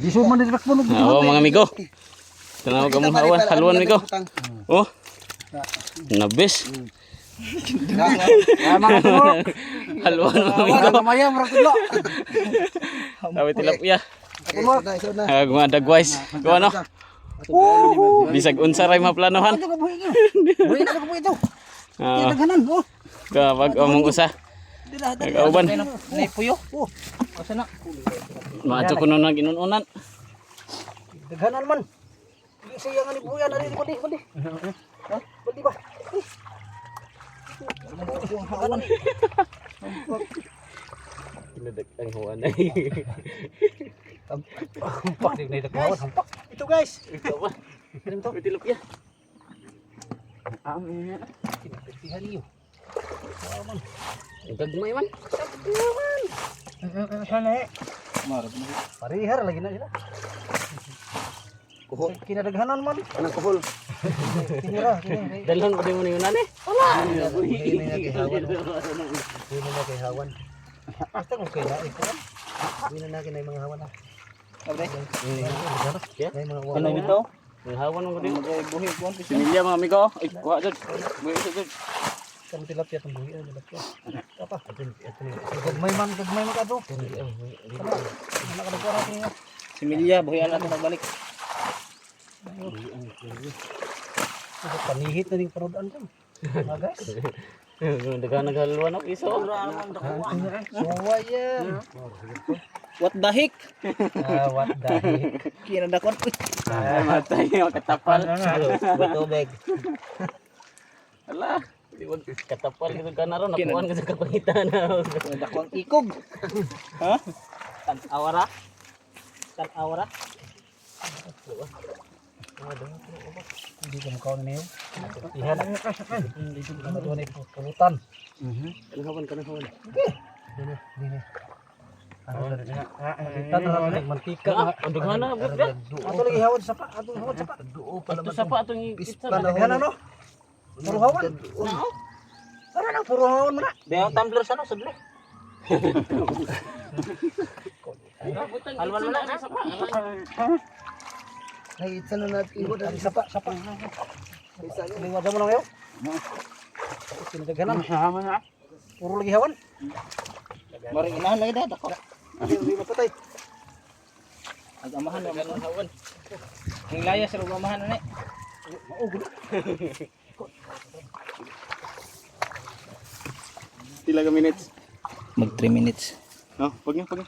Diso man din rakpon. Oo mga amigo. Tanaw ka mong haluan amigo. Oh. Nabis. Mga tumor. Haluan mga amigo. Gamaya mura tudlo. Sabi tilapia. Tumor. Gumadagwise. Ko ano? Bisag unsa ray maplanohan. Buhay na ko ito. Ah, Daghanan. Oh. kapag among usa. Kauban. Nay puyo. Oh. Asa na? Maato ko nun ang inununan. Daghanan man. Di siya nga ni buya na dili kundi. Ha? Kundi ba? Hakanan. Pinadag ang huwan ay. Hampak di na daghawan hampak. Ito guys. Ikaw ba? Ano to? Tilapia. Amin. Pinagtihan niyo. Aman. Gagmay man. Sana eh. Parihar lagi na sila. Kuho. Kinadaghanan man. Anong kuhol? Kinira. Dalhan pa din mo na yun ani. Hindi na kihawan. Hindi na kihawan. Basta kung kailangan ito. Hindi na nakin ay mga hawan. Okay. Ay mga hawan. Ano ito? Ang hawan mo din. Buhi ko. Similya mga amigo. Ay, kuha dyan. Buhay sa dyan. Kamu tilapia itong buhi. Tilapia. Apa? Gagmay man ka ito. Anak ka nagkara ito niya. Similya, buhay alat na balik. Panihit na rin panudan ko. Mga guys. Daga naghaluan ako iso. Suwa yan. What the heck? What the heck. Kira dakon. Ay, matay yung katapal. Batubig. Ala, di wag katapal gitu ka na ron. Nakuhan ka sa kapangitan. Dakwang ikog. Ha? Tan-awara? Tan-awara? Hindi ko makaw na niyo. Ihan. Hindi ko makaw na niyo. Pulutan. Kanahawan. Dini. Kita na lang mantika. Undog na bukda. Ato lagi hawan sapa. Ato hawan sapa. Ito sapa atong Ispa na no. Puro hawan. Para na puro hawan mo na. Deo tumbler sa no sudlo. Alwan mo na sapa. Ay, ito na natin. Ibo na sapa. Liwat mo na ngayon. Kinadaghanan. Puro lagi hawan. Mari inahan lagi dah ako. Hindi mapatay. Agamahan na ganun hawan. Ang laya sa agamahan na ni. Maugod. Pila ka minutes? Mag 3 minutes. No, pag ano ko